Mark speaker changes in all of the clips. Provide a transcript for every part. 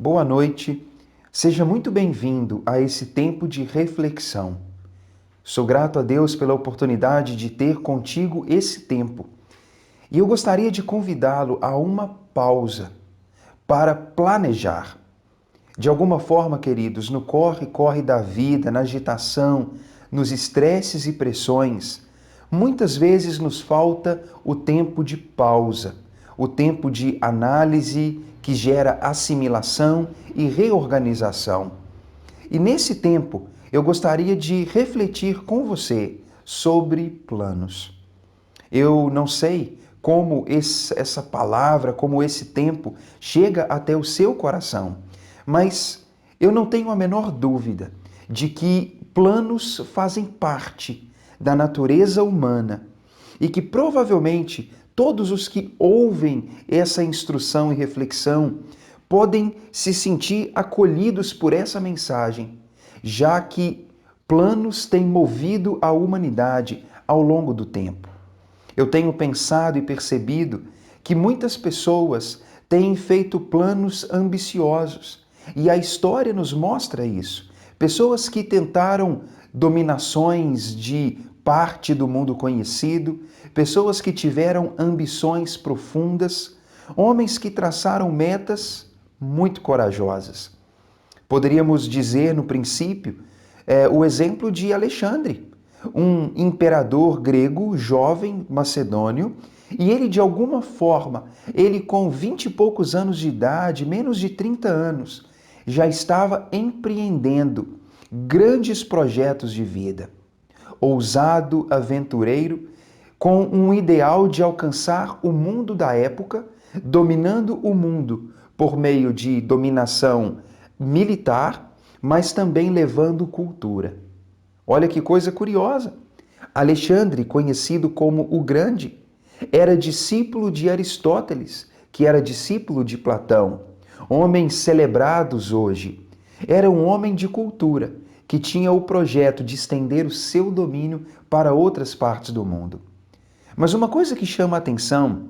Speaker 1: boa noite. Seja muito bem-vindo a esse tempo de reflexão. Sou grato a Deus pela oportunidade de ter contigo esse tempo. E eu gostaria de convidá-lo a uma pausa para planejar. De alguma forma, queridos, no corre-corre da vida, na agitação, nos estresses e pressões, muitas vezes nos falta o tempo de pausa, o tempo de análise que gera assimilação e reorganização. E nesse tempo, eu gostaria de refletir com você sobre planos. Eu não sei como essa palavra, como esse tempo chega até o seu coração, mas eu não tenho a menor dúvida de que planos fazem parte da natureza humana e que provavelmente todos os que ouvem essa instrução e reflexão podem se sentir acolhidos por essa mensagem, já que planos têm movido a humanidade ao longo do tempo. Eu tenho pensado e percebido que muitas pessoas têm feito planos ambiciosos e a história nos mostra isso. Pessoas que tentaram dominações de parte do mundo conhecido, pessoas que tiveram ambições profundas, homens que traçaram metas muito corajosas. Poderíamos dizer, no princípio, o exemplo de Alexandre, um imperador grego, jovem, macedônio, e ele, de alguma forma, ele com 20 e poucos anos de idade, menos de 30 anos, já estava empreendendo grandes projetos de vida. Ousado, aventureiro, com um ideal de alcançar o mundo da época, dominando o mundo por meio de dominação militar, mas também levando cultura. Olha que coisa curiosa. Alexandre, conhecido como o Grande, era discípulo de Aristóteles, que era discípulo de Platão, homens celebrados hoje. Era um homem de cultura, que tinha o projeto de estender o seu domínio para outras partes do mundo. Mas uma coisa que chama a atenção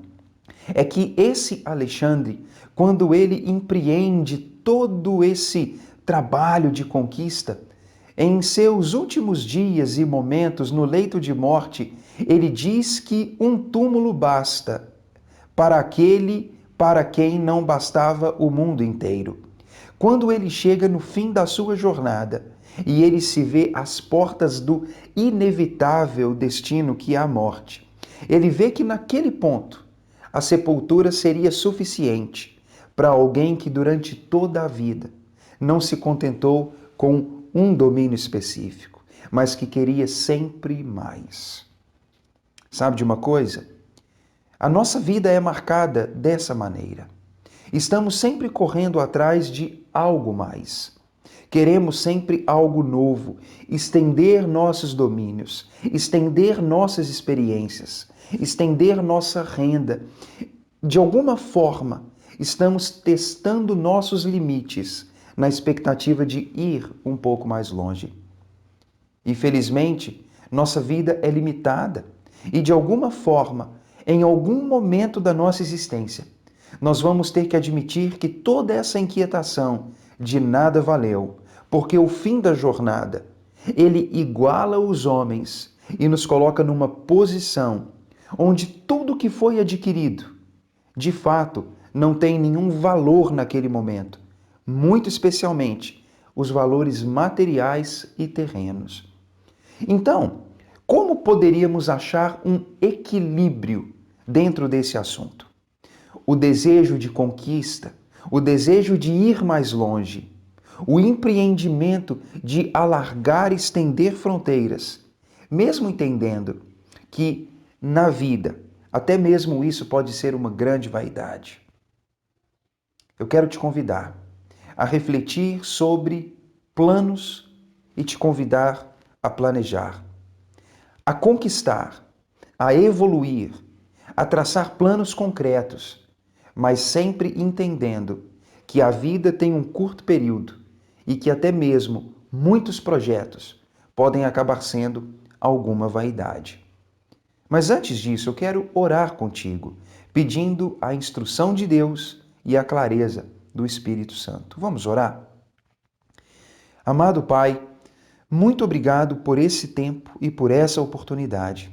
Speaker 1: é que esse Alexandre, quando ele empreende todo esse trabalho de conquista, em seus últimos dias e momentos no leito de morte, ele diz que um túmulo basta para aquele para quem não bastava o mundo inteiro. Quando ele chega no fim da sua jornada e ele se vê às portas do inevitável destino que é a morte, ele vê que naquele ponto a sepultura seria suficiente para alguém que durante toda a vida não se contentou com um domínio específico, mas que queria sempre mais. Sabe de uma coisa? A nossa vida é marcada dessa maneira. Estamos sempre correndo atrás de algo mais. Queremos sempre algo novo, estender nossos domínios, estender nossas experiências, estender nossa renda. De alguma forma, estamos testando nossos limites na expectativa de ir um pouco mais longe. Infelizmente, nossa vida é limitada e, de alguma forma, em algum momento da nossa existência, nós vamos ter que admitir que toda essa inquietação de nada valeu, porque o fim da jornada, ele iguala os homens e nos coloca numa posição onde tudo que foi adquirido, de fato, não tem nenhum valor naquele momento, muito especialmente os valores materiais e terrenos. Então, como poderíamos achar um equilíbrio dentro desse assunto? O desejo de conquista, o desejo de ir mais longe, o empreendimento de alargar e estender fronteiras, mesmo entendendo que na vida, até mesmo isso pode ser uma grande vaidade. Eu quero te convidar a refletir sobre planos e te convidar a planejar, a conquistar, a evoluir, a traçar planos concretos, mas sempre entendendo que a vida tem um curto período e que até mesmo muitos projetos podem acabar sendo alguma vaidade. Mas antes disso, eu quero orar contigo, pedindo a instrução de Deus e a clareza do Espírito Santo. Vamos orar? Amado Pai, muito obrigado por esse tempo e por essa oportunidade.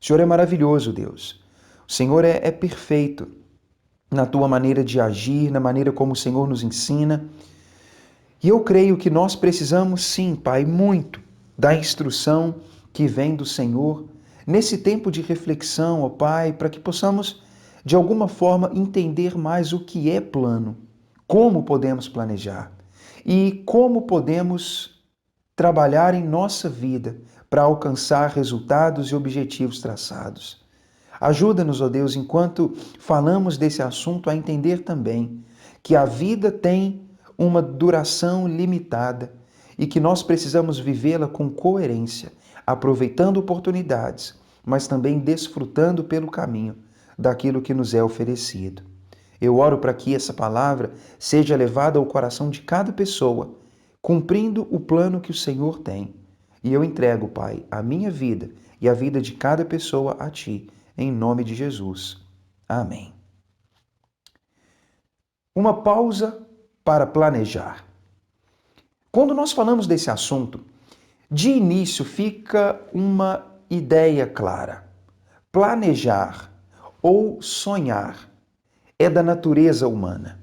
Speaker 1: O Senhor é maravilhoso, Deus. O Senhor é perfeito na tua maneira de agir, na maneira como o Senhor nos ensina. E eu creio que nós precisamos, sim, Pai, muito da instrução que vem do Senhor nesse tempo de reflexão, ó Pai, para que possamos, de alguma forma, entender mais o que é plano, como podemos planejar e como podemos trabalhar em nossa vida para alcançar resultados e objetivos traçados. Ajuda-nos, ó Deus, enquanto falamos desse assunto, a entender também que a vida tem uma duração limitada e que nós precisamos vivê-la com coerência, aproveitando oportunidades, mas também desfrutando pelo caminho daquilo que nos é oferecido. Eu oro para que essa palavra seja levada ao coração de cada pessoa, cumprindo o plano que o Senhor tem. E eu entrego, Pai, a minha vida e a vida de cada pessoa a Ti, em nome de Jesus. Amém. Uma pausa para planejar. Quando nós falamos desse assunto, de início fica uma ideia clara. Planejar ou sonhar é da natureza humana.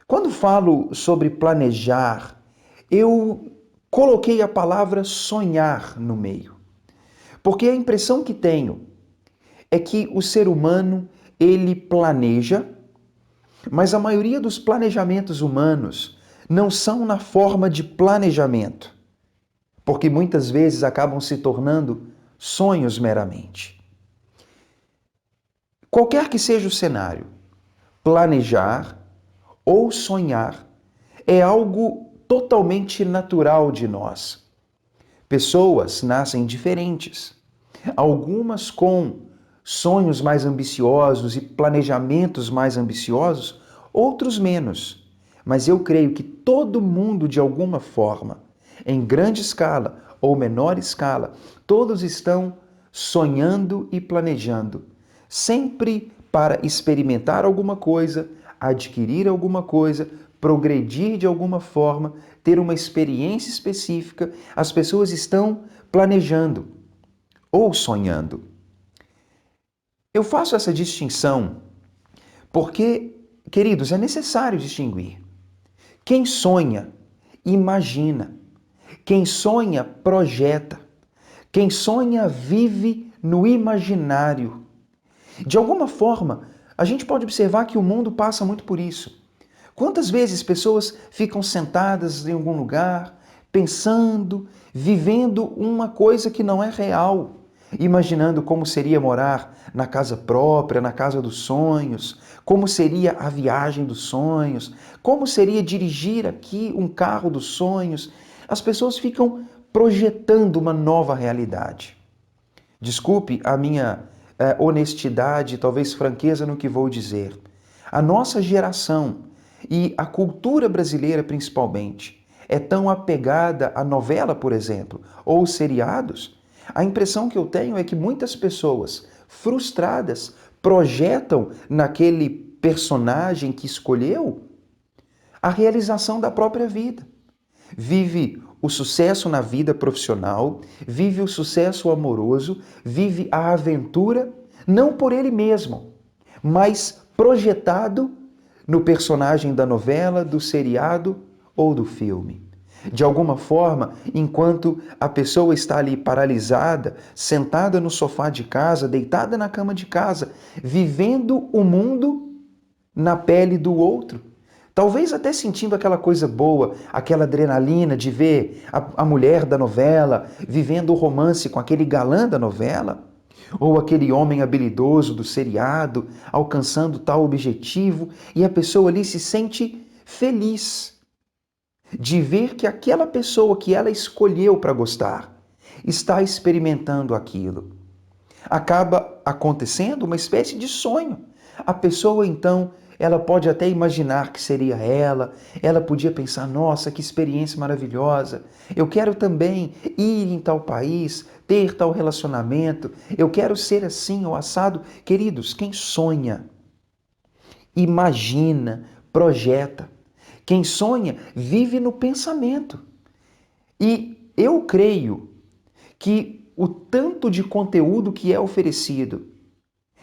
Speaker 1: Quando falo sobre planejar, eu coloquei a palavra sonhar no meio, porque a impressão que tenho é que o ser humano, ele planeja, mas a maioria dos planejamentos humanos não são na forma de planejamento, porque muitas vezes acabam se tornando sonhos meramente. Qualquer que seja o cenário, planejar ou sonhar é algo totalmente natural de nós. Pessoas nascem diferentes, algumas com sonhos mais ambiciosos e planejamentos mais ambiciosos, outros menos. Mas eu creio que todo mundo, de alguma forma, em grande escala ou menor escala, todos estão sonhando e planejando, sempre para experimentar alguma coisa, adquirir alguma coisa, progredir de alguma forma, ter uma experiência específica. As pessoas estão planejando ou sonhando. Eu faço essa distinção porque, queridos, é necessário distinguir. Quem sonha, imagina. Quem sonha, projeta. Quem sonha, vive no imaginário. De alguma forma, a gente pode observar que o mundo passa muito por isso. Quantas vezes pessoas ficam sentadas em algum lugar, pensando, vivendo uma coisa que não é real, imaginando como seria morar na casa própria, na casa dos sonhos, como seria a viagem dos sonhos, como seria dirigir aqui um carro dos sonhos. As pessoas ficam projetando uma nova realidade. Desculpe a minha honestidade, talvez franqueza no que vou dizer. A nossa geração e a cultura brasileira principalmente é tão apegada à novela, por exemplo, ou seriados. A impressão que eu tenho é que muitas pessoas frustradas projetam naquele personagem que escolheu a realização da própria vida. Vive o sucesso na vida profissional, vive o sucesso amoroso, vive a aventura, não por ele mesmo, mas projetado no personagem da novela, do seriado ou do filme. De alguma forma, enquanto a pessoa está ali paralisada, sentada no sofá de casa, deitada na cama de casa, vivendo o mundo na pele do outro. Talvez até sentindo aquela coisa boa, aquela adrenalina de ver a mulher da novela vivendo o romance com aquele galã da novela, ou aquele homem habilidoso do seriado alcançando tal objetivo, e a pessoa ali se sente feliz de ver que aquela pessoa que ela escolheu para gostar está experimentando aquilo. Acaba acontecendo uma espécie de sonho. A pessoa então, ela pode até imaginar que seria ela podia pensar, nossa, que experiência maravilhosa, eu quero também ir em tal país, ter tal relacionamento, eu quero ser assim ou assado. Queridos, quem sonha, imagina, projeta. Quem sonha vive no pensamento. E eu creio que o tanto de conteúdo que é oferecido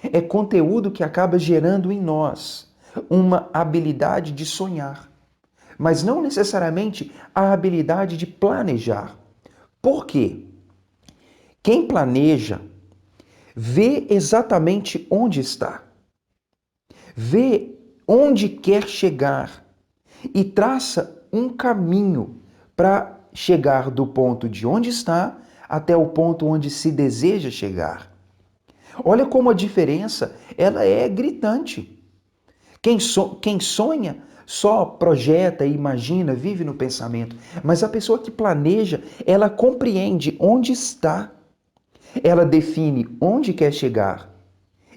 Speaker 1: é conteúdo que acaba gerando em nós uma habilidade de sonhar, mas não necessariamente a habilidade de planejar. Por quê? Quem planeja vê exatamente onde está, vê onde quer chegar e traça um caminho para chegar do ponto de onde está até o ponto onde se deseja chegar. Olha como a diferença ela é gritante. Quem sonha só projeta, imagina, vive no pensamento. Mas a pessoa que planeja, ela compreende onde está. Ela define onde quer chegar.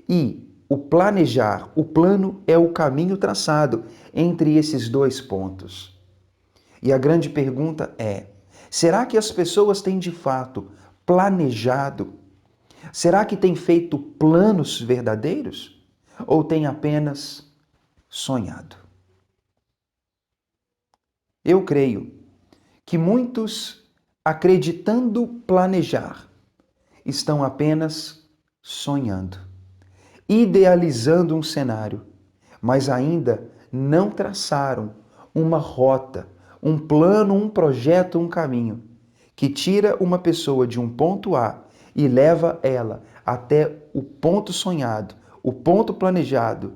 Speaker 1: E o planejar, o plano é o caminho traçado entre esses dois pontos. E a grande pergunta é: será que as pessoas têm de fato planejado? Será que têm feito planos verdadeiros? Ou têm apenas sonhado? Eu creio que muitos, acreditando planejar, estão apenas sonhando, idealizando um cenário, mas ainda não traçaram uma rota, um plano, um projeto, um caminho que tira uma pessoa de um ponto A e leva ela até o ponto sonhado, o ponto planejado,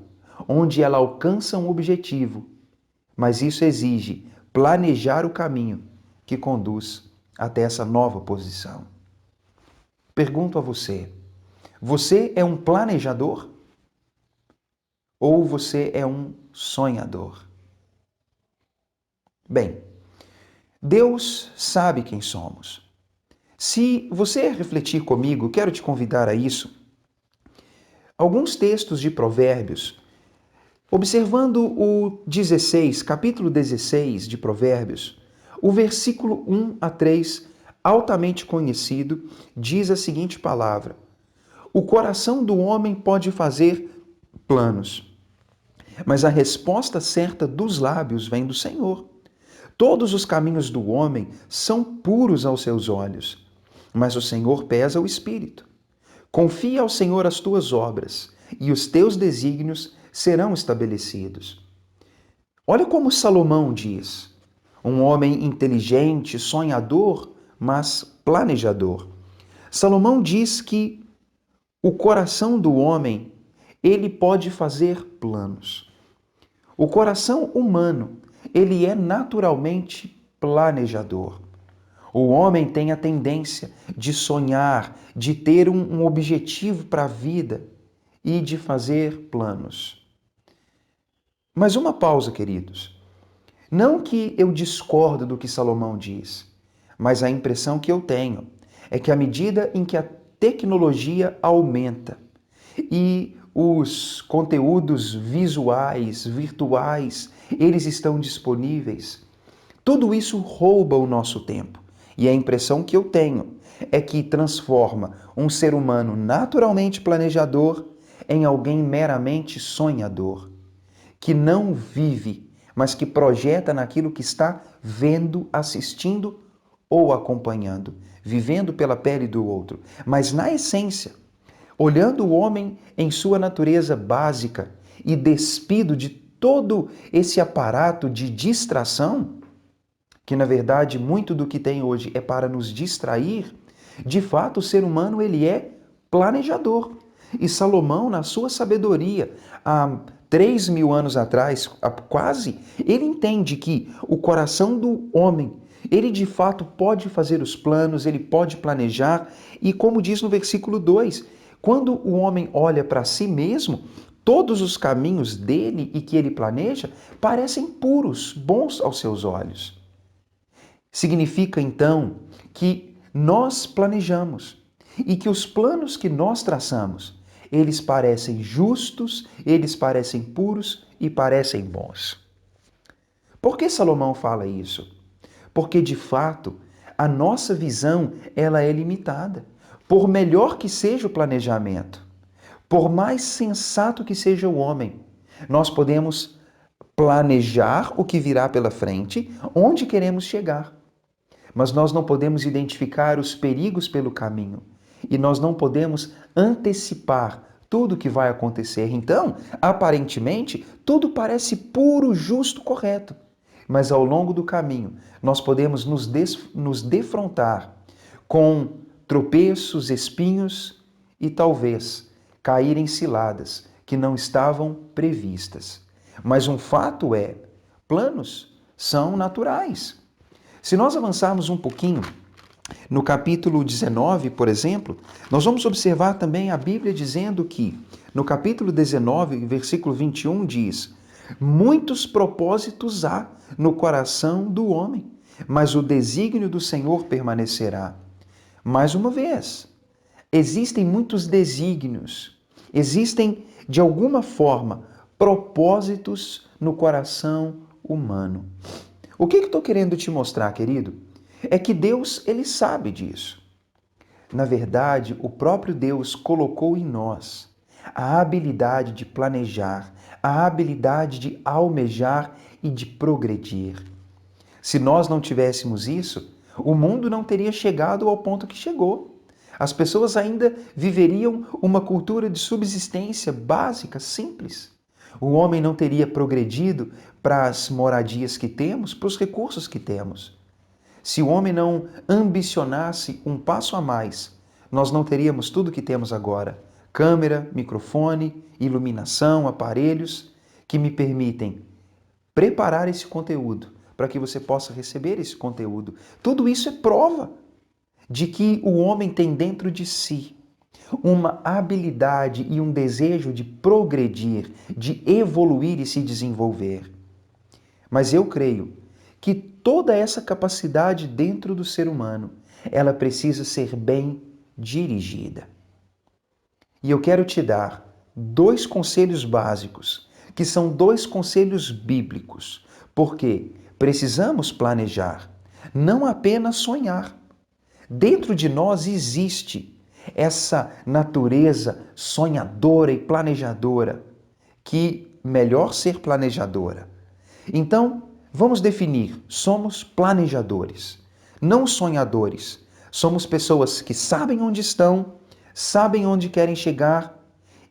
Speaker 1: onde ela alcança um objetivo. Mas isso exige planejar o caminho que conduz até essa nova posição. Pergunto a você: você é um planejador ou você é um sonhador? Bem, Deus sabe quem somos. Se você refletir comigo, quero te convidar a isso. Alguns textos de Provérbios, observando o 16, capítulo 16 de Provérbios, o versículo 1 a 3, altamente conhecido, diz a seguinte palavra: o coração do homem pode fazer planos, mas a resposta certa dos lábios vem do Senhor. Todos os caminhos do homem são puros aos seus olhos, mas o Senhor pesa o espírito. Confia ao Senhor as tuas obras, e os teus desígnios serão estabelecidos. Olha como Salomão diz, um homem inteligente, sonhador, mas planejador. Salomão diz que o coração do homem, ele pode fazer planos. O coração humano, ele é naturalmente planejador. O homem tem a tendência de sonhar, de ter um objetivo para a vida e de fazer planos. Mas uma pausa, queridos. Não que eu discordo do que Salomão diz, mas a impressão que eu tenho é que à medida em que a tecnologia aumenta e os conteúdos visuais, virtuais, eles estão disponíveis, tudo isso rouba o nosso tempo. E a impressão que eu tenho é que transforma um ser humano naturalmente planejador em alguém meramente sonhador, que não vive, mas que projeta naquilo que está vendo, assistindo ou acompanhando, vivendo pela pele do outro. Mas na essência, olhando o homem em sua natureza básica e despido de todo esse aparato de distração, que na verdade muito do que tem hoje é para nos distrair, de fato o ser humano ele é planejador. E Salomão, na sua sabedoria, há 3.000 anos atrás, quase, ele entende que o coração do homem, ele de fato pode fazer os planos, ele pode planejar, e como diz no versículo 2, quando o homem olha para si mesmo, todos os caminhos dele e que ele planeja parecem puros, bons aos seus olhos. Significa então que nós planejamos e que os planos que nós traçamos, eles parecem justos, eles parecem puros e parecem bons. Por que Salomão fala isso? Porque de fato a nossa visão ela é limitada. Por melhor que seja o planejamento, por mais sensato que seja o homem, nós podemos planejar o que virá pela frente, onde queremos chegar. Mas nós não podemos identificar os perigos pelo caminho e nós não podemos antecipar tudo o que vai acontecer. Então, aparentemente, tudo parece puro, justo, correto. Mas ao longo do caminho, nós podemos nos defrontar com tropeços, espinhos e talvez cair em ciladas que não estavam previstas. Mas um fato é, planos são naturais. Se nós avançarmos um pouquinho, no capítulo 19, por exemplo, nós vamos observar também a Bíblia dizendo que, no capítulo 19, versículo 21, diz: muitos propósitos há no coração do homem, mas o desígnio do Senhor permanecerá. Mais uma vez, existem muitos desígnios, existem, de alguma forma, propósitos no coração humano. O que eu estou querendo te mostrar, querido? É que Deus, ele sabe disso. Na verdade, o próprio Deus colocou em nós a habilidade de planejar, a habilidade de almejar e de progredir. Se nós não tivéssemos isso, o mundo não teria chegado ao ponto que chegou. As pessoas ainda viveriam uma cultura de subsistência básica, simples. O homem não teria progredido para as moradias que temos, para os recursos que temos. Se o homem não ambicionasse um passo a mais, nós não teríamos tudo que temos agora. Câmera, microfone, iluminação, aparelhos que me permitem preparar esse conteúdo para que você possa receber esse conteúdo. Tudo isso é prova de que o homem tem dentro de si uma habilidade e um desejo de progredir, de evoluir e se desenvolver. Mas eu creio que toda essa capacidade dentro do ser humano, ela precisa ser bem dirigida. E eu quero te dar 2 conselhos básicos, que são 2 conselhos bíblicos, porque precisamos planejar, não apenas sonhar. Dentro de nós existe essa natureza sonhadora e planejadora, que melhor ser planejadora. Então, vamos definir, somos planejadores, não sonhadores. Somos pessoas que sabem onde estão, sabem onde querem chegar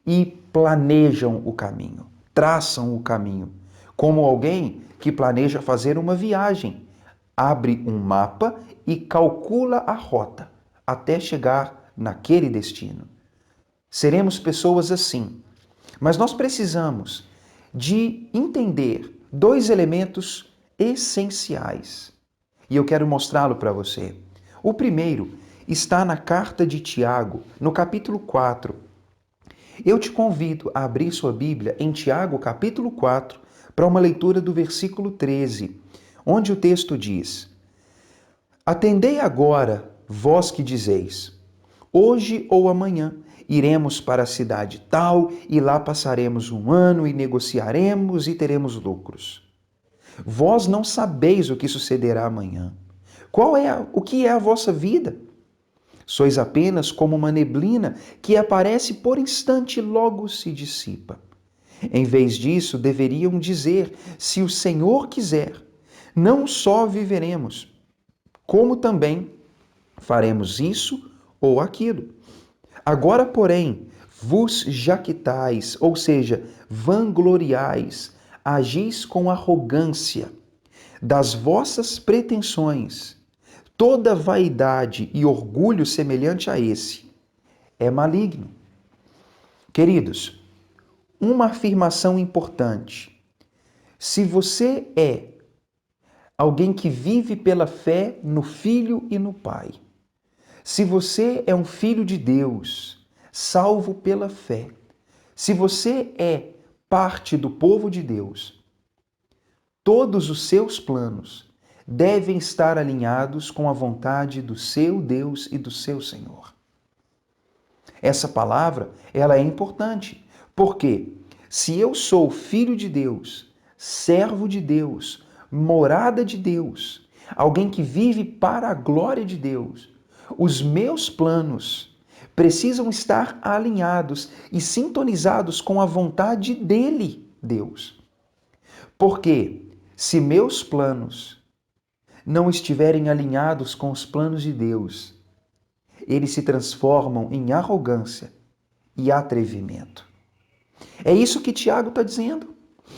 Speaker 1: e planejam o caminho, traçam o caminho. Como alguém que planeja fazer uma viagem, abre um mapa e calcula a rota até chegar naquele destino. Seremos pessoas assim, mas nós precisamos de entender 2 elementos essenciais. E eu quero mostrá-lo para você. O primeiro está na carta de Tiago, no capítulo 4. Eu te convido a abrir sua Bíblia em Tiago, capítulo 4, para uma leitura do versículo 13, onde o texto diz: atendei agora, vós que dizeis, hoje ou amanhã iremos para a cidade tal e lá passaremos um ano e negociaremos e teremos lucros. Vós não sabeis o que sucederá amanhã. O que é a vossa vida? Sois apenas como uma neblina que aparece por instante e logo se dissipa. Em vez disso, deveriam dizer, se o Senhor quiser, não só viveremos, como também faremos isso ou aquilo. Agora, porém, vos jactais, ou seja, vangloriais, agis com arrogância das vossas pretensões. Toda vaidade e orgulho semelhante a esse é maligno. Queridos, uma afirmação importante. Se você é alguém que vive pela fé no Filho e no Pai, se você é um filho de Deus, salvo pela fé, se você é parte do povo de Deus, todos os seus planos devem estar alinhados com a vontade do seu Deus e do seu Senhor. Essa palavra, ela é importante, porque se eu sou filho de Deus, servo de Deus, morada de Deus, alguém que vive para a glória de Deus, os meus planos precisam estar alinhados e sintonizados com a vontade dele, Deus. Porque se meus planos não estiverem alinhados com os planos de Deus, eles se transformam em arrogância e atrevimento. É isso que Tiago está dizendo.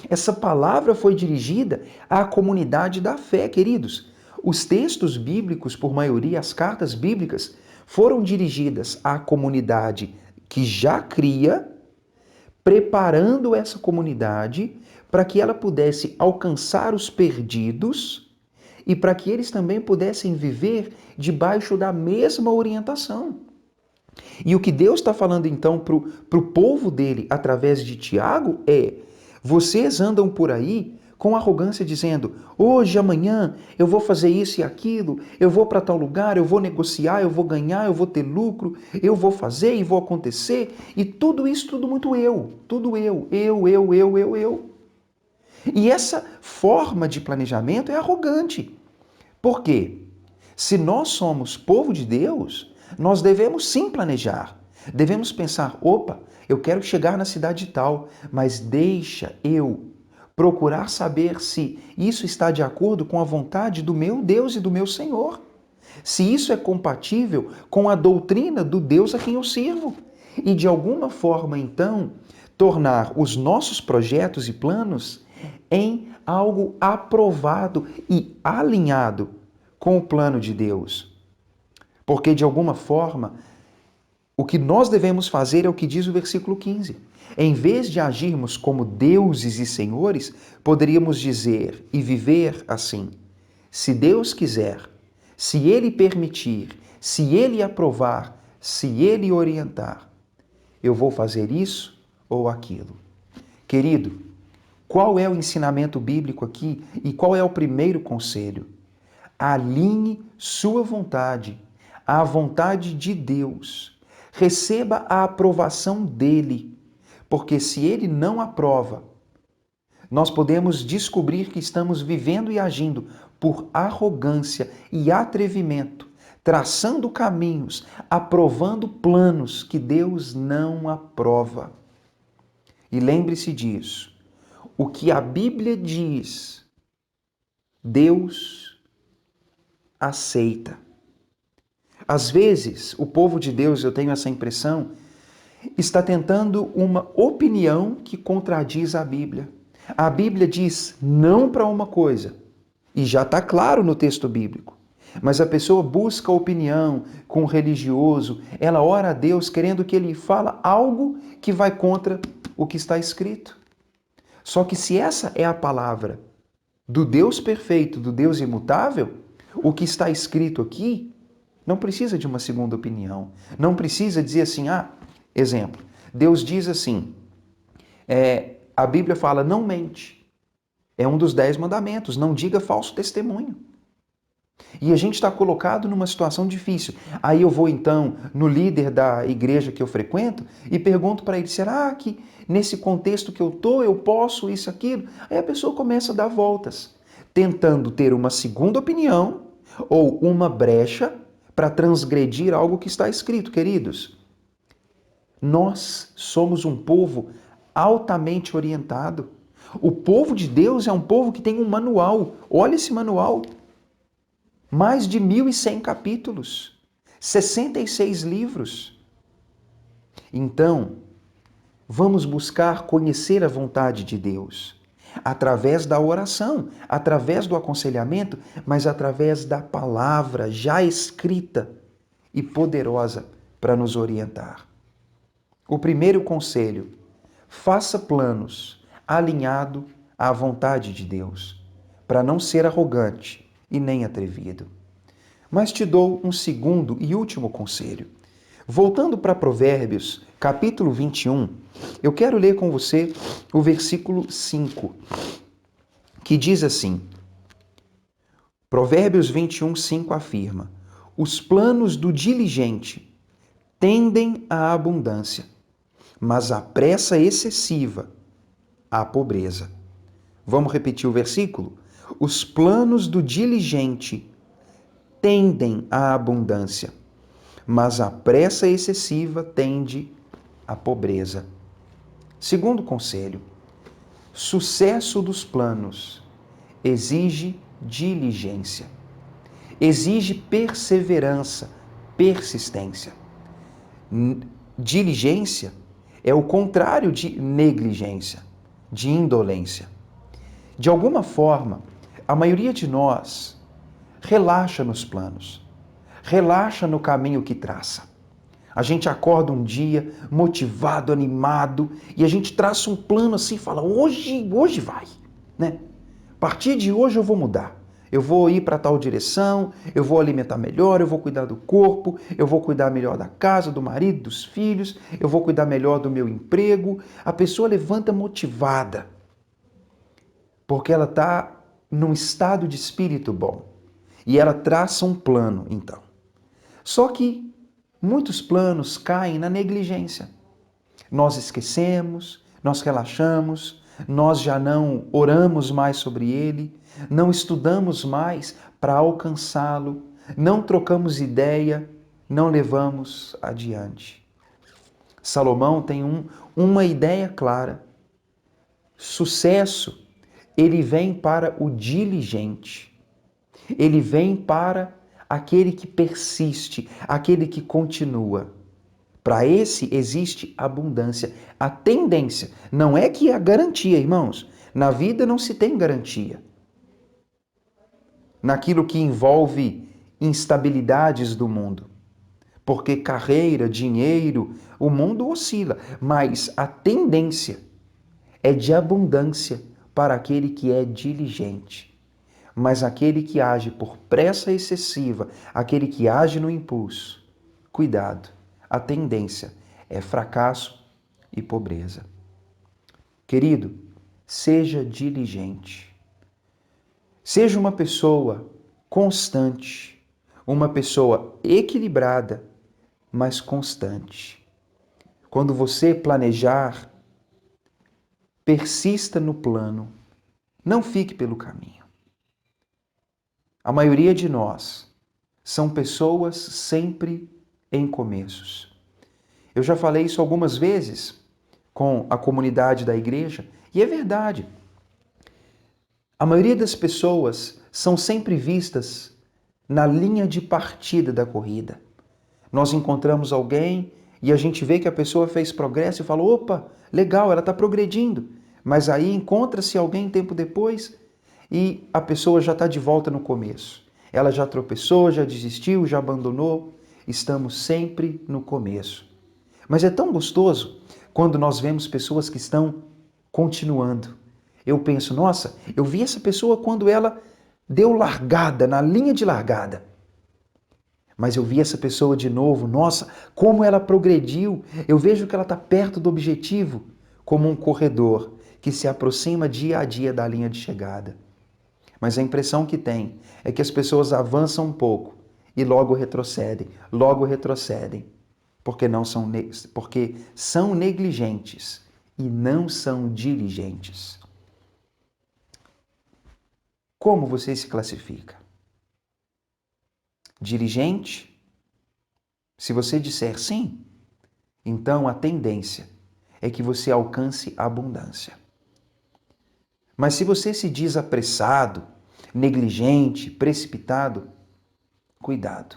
Speaker 1: Essa palavra foi dirigida à comunidade da fé, queridos. Os textos bíblicos, por maioria, as cartas bíblicas, foram dirigidas à comunidade que já cria, preparando essa comunidade para que ela pudesse alcançar os perdidos e para que eles também pudessem viver debaixo da mesma orientação. E o que Deus está falando então para o povo dele através de Tiago é: vocês andam por aí com arrogância dizendo, hoje, amanhã, eu vou fazer isso e aquilo, eu vou para tal lugar, eu vou negociar, eu vou ganhar, eu vou ter lucro, eu vou fazer e vou acontecer, e tudo isso, tudo muito eu, tudo eu. E essa forma de planejamento é arrogante. Por quê? Se nós somos povo de Deus, nós devemos sim planejar. Devemos pensar, opa, eu quero chegar na cidade tal, mas deixa eu procurar saber se isso está de acordo com a vontade do meu Deus e do meu Senhor. Se isso é compatível com a doutrina do Deus a quem eu sirvo. E de alguma forma, então, tornar os nossos projetos e planos em algo aprovado e alinhado com o plano de Deus. Porque, de alguma forma, o que nós devemos fazer é o que diz o versículo 15. Em vez de agirmos como deuses e senhores, poderíamos dizer e viver assim: se Deus quiser, se Ele permitir, se Ele aprovar, se Ele orientar, eu vou fazer isso ou aquilo. Querido, qual é o ensinamento bíblico aqui e qual é o primeiro conselho? Alinhe sua vontade à vontade de Deus. Receba a aprovação dele, porque se ele não aprova, nós podemos descobrir que estamos vivendo e agindo por arrogância e atrevimento, traçando caminhos, aprovando planos que Deus não aprova. E lembre-se disso, o que a Bíblia diz, Deus aceita. Às vezes, o povo de Deus, eu tenho essa impressão, está tentando uma opinião que contradiz a Bíblia. A Bíblia diz não para uma coisa, e já está claro no texto bíblico. Mas a pessoa busca opinião com o religioso, ela ora a Deus querendo que ele fale algo que vai contra o que está escrito. Só que se essa é a palavra do Deus perfeito, do Deus imutável, o que está escrito aqui não precisa de uma segunda opinião. Não precisa dizer assim, exemplo, Deus diz assim, a Bíblia fala, não mente. É um dos 10 mandamentos, não diga falso testemunho. E a gente está colocado numa situação difícil. Aí eu vou então no líder da igreja que eu frequento e pergunto para ele, será que nesse contexto que eu estou eu posso isso, aquilo? Aí a pessoa começa a dar voltas, tentando ter uma segunda opinião ou uma brecha para transgredir algo que está escrito, queridos. Nós somos um povo altamente orientado. O povo de Deus é um povo que tem um manual. Olha esse manual. Mais de 1.100 capítulos, 66 livros. Então, vamos buscar conhecer a vontade de Deus através da oração, através do aconselhamento, mas através da palavra já escrita e poderosa para nos orientar. O primeiro conselho: faça planos alinhado à vontade de Deus, para não ser arrogante e nem atrevido. Mas te dou um segundo e último conselho. Voltando para Provérbios, capítulo 21, eu quero ler com você o versículo 5, que diz assim, Provérbios 21, 5 afirma, os planos do diligente tendem à abundância, mas a pressa excessiva à pobreza. Vamos repetir o versículo? Os planos do diligente tendem à abundância, mas a pressa excessiva tende à pobreza. Segundo conselho, Sucesso dos planos exige diligência, exige perseverança, persistência. Diligência é o contrário de negligência, de indolência. De alguma forma, a maioria de nós relaxa nos planos, relaxa no caminho que traça. A gente acorda um dia motivado, animado, e a gente traça um plano assim e fala, hoje vai, né? A partir de hoje eu vou mudar. Eu vou ir para tal direção, eu vou alimentar melhor, eu vou cuidar do corpo, eu vou cuidar melhor da casa, do marido, dos filhos, eu vou cuidar melhor do meu emprego. A pessoa levanta motivada, porque ela está num estado de espírito bom. E ela traça um plano, então. Só que muitos planos caem na negligência. Nós esquecemos, nós relaxamos, nós já não oramos mais sobre ele, não estudamos mais para alcançá-lo, não trocamos ideia, não levamos adiante. Salomão tem uma ideia clara. Sucesso, ele vem para o diligente. Ele vem para aquele que persiste, aquele que continua. Para esse existe abundância. A tendência não é que a garantia, irmãos. Na vida não se tem garantia. Naquilo que envolve instabilidades do mundo. Porque carreira, dinheiro, o mundo oscila. Mas a tendência é de abundância para aquele que é diligente. Mas aquele que age por pressa excessiva, aquele que age no impulso, cuidado, a tendência é fracasso e pobreza. Querido, seja diligente. Seja uma pessoa constante, uma pessoa equilibrada, mas constante. Quando você planejar, persista no plano, não fique pelo caminho. A maioria de nós são pessoas sempre em começos. Eu já falei isso algumas vezes com a comunidade da igreja e é verdade. A maioria das pessoas são sempre vistas na linha de partida da corrida. Nós encontramos alguém e a gente vê que a pessoa fez progresso e fala, opa, legal, ela está progredindo. Mas aí encontra-se alguém tempo depois e a pessoa já está de volta no começo. Ela já tropeçou, já desistiu, já abandonou. Estamos sempre no começo. Mas é tão gostoso quando nós vemos pessoas que estão continuando. Eu penso, nossa, eu vi essa pessoa quando ela deu largada, na linha de largada. Mas eu vi essa pessoa de novo, nossa, como ela progrediu. Eu vejo que ela está perto do objetivo, como um corredor que se aproxima dia a dia da linha de chegada. Mas a impressão que tem é que as pessoas avançam um pouco e logo retrocedem, porque são negligentes e não são diligentes. Como você se classifica? Diligente? Se você disser sim, então a tendência é que você alcance a abundância. Mas se você se diz apressado, negligente, precipitado, cuidado.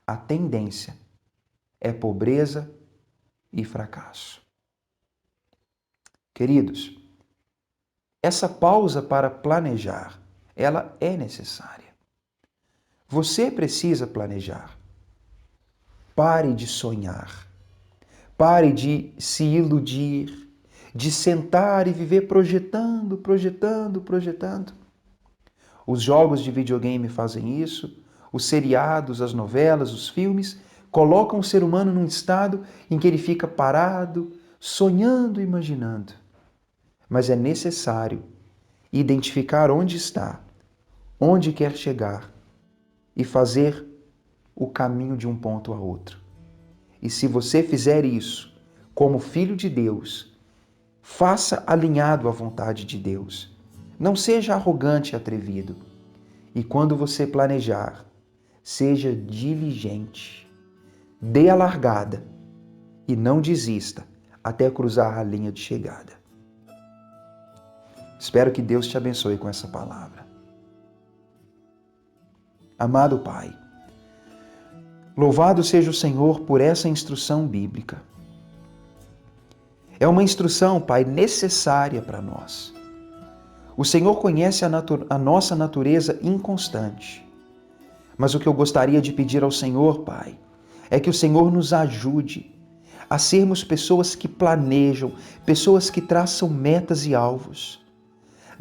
Speaker 1: A tendência é pobreza e fracasso. Queridos, essa pausa para planejar, ela é necessária. Você precisa planejar. Pare de sonhar. Pare de se iludir, de sentar e viver projetando. Os jogos de videogame fazem isso, os seriados, as novelas, os filmes, colocam o ser humano num estado em que ele fica parado, sonhando e imaginando. Mas é necessário identificar onde está, onde quer chegar e fazer o caminho de um ponto a outro. E se você fizer isso como filho de Deus, faça alinhado à vontade de Deus. Não seja arrogante e atrevido. E quando você planejar, seja diligente. Dê a largada e não desista até cruzar a linha de chegada. Espero que Deus te abençoe com essa palavra. Amado Pai, louvado seja o Senhor por essa instrução bíblica. É uma instrução, Pai, necessária para nós. O Senhor conhece a nossa natureza inconstante. Mas o que eu gostaria de pedir ao Senhor, Pai, é que o Senhor nos ajude a sermos pessoas que planejam, pessoas que traçam metas e alvos.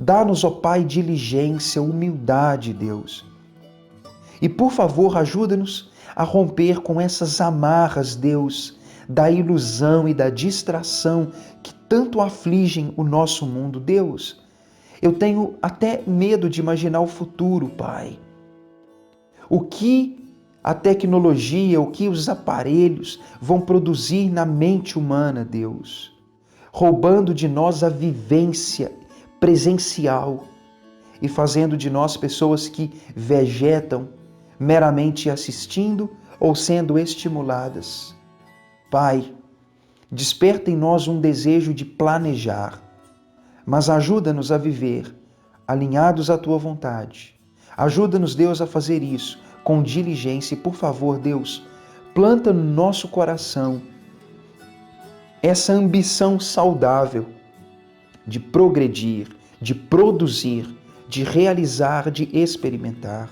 Speaker 1: Dá-nos, ó Pai, diligência, humildade, Deus. E, por favor, ajuda-nos a romper com essas amarras, Deus, da ilusão e da distração que tanto afligem o nosso mundo. Deus, eu tenho até medo de imaginar o futuro, Pai. O que a tecnologia, o que os aparelhos vão produzir na mente humana, Deus, roubando de nós a vivência presencial e fazendo de nós pessoas que vegetam meramente assistindo ou sendo estimuladas. Pai, desperta em nós um desejo de planejar, mas ajuda-nos a viver alinhados à Tua vontade. Ajuda-nos, Deus, a fazer isso com diligência e, por favor, Deus, planta no nosso coração essa ambição saudável de progredir, de produzir, de realizar, de experimentar.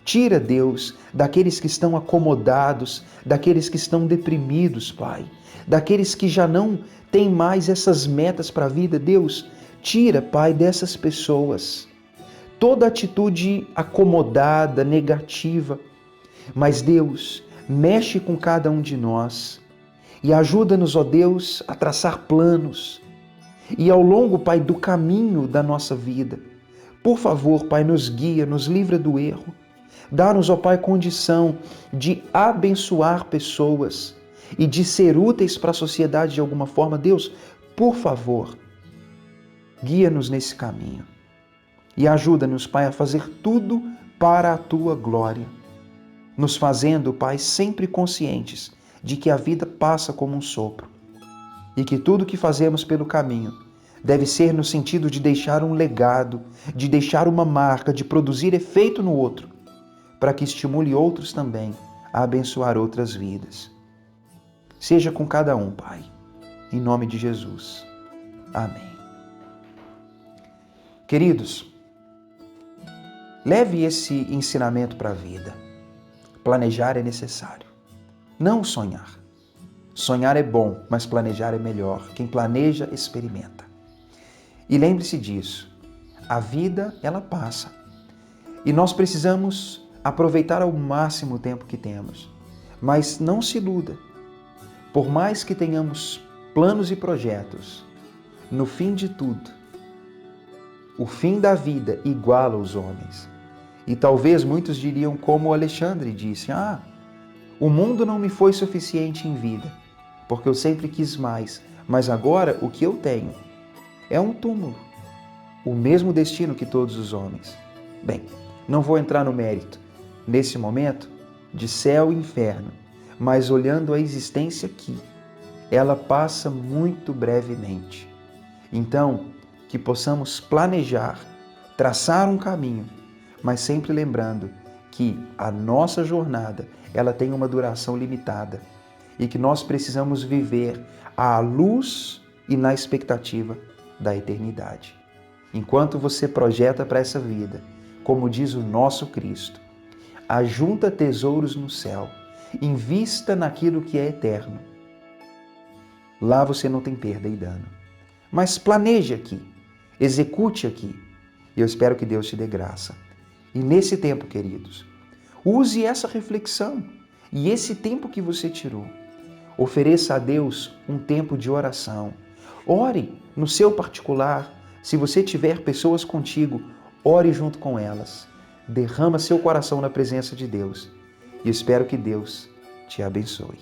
Speaker 1: Tira, Deus, daqueles que estão acomodados, daqueles que estão deprimidos, Pai, daqueles que já não têm mais essas metas para a vida. Deus, tira, Pai, dessas pessoas toda atitude acomodada, negativa. Mas, Deus, mexe com cada um de nós e ajuda-nos, ó Deus, a traçar planos. E ao longo, Pai, do caminho da nossa vida, por favor, Pai, nos guia, nos livra do erro. Dá-nos, ó Pai, condição de abençoar pessoas e de ser úteis para a sociedade de alguma forma. Deus, por favor, guia-nos nesse caminho. E ajuda-nos, Pai, a fazer tudo para a Tua glória, nos fazendo, Pai, sempre conscientes de que a vida passa como um sopro e que tudo que fazemos pelo caminho deve ser no sentido de deixar um legado, de deixar uma marca, de produzir efeito no outro, para que estimule outros também a abençoar outras vidas. Seja com cada um, Pai, em nome de Jesus. Amém. Queridos, leve esse ensinamento para a vida. Planejar é necessário, não sonhar. Sonhar é bom, mas planejar é melhor. Quem planeja, experimenta. E lembre-se disso, a vida, ela passa. E nós precisamos aproveitar ao máximo o tempo que temos. Mas não se iluda. Por mais que tenhamos planos e projetos, no fim de tudo, o fim da vida iguala os homens. E talvez muitos diriam como o Alexandre disse: o mundo não me foi suficiente em vida, porque eu sempre quis mais, mas agora o que eu tenho é um túmulo, o mesmo destino que todos os homens. Bem, não vou entrar no mérito, nesse momento, de céu e inferno, mas olhando a existência aqui, ela passa muito brevemente. Então, que possamos planejar, traçar um caminho, mas sempre lembrando que a nossa jornada, ela tem uma duração limitada e que nós precisamos viver à luz e na expectativa da eternidade. Enquanto você projeta para essa vida, como diz o nosso Cristo, ajunta tesouros no céu, invista naquilo que é eterno. Lá você não tem perda e dano. Mas planeje aqui, execute aqui. E eu espero que Deus te dê graça. E nesse tempo, queridos, use essa reflexão e esse tempo que você tirou. Ofereça a Deus um tempo de oração. Ore no seu particular. Se você tiver pessoas contigo, ore junto com elas. Derrama seu coração na presença de Deus. E espero que Deus te abençoe.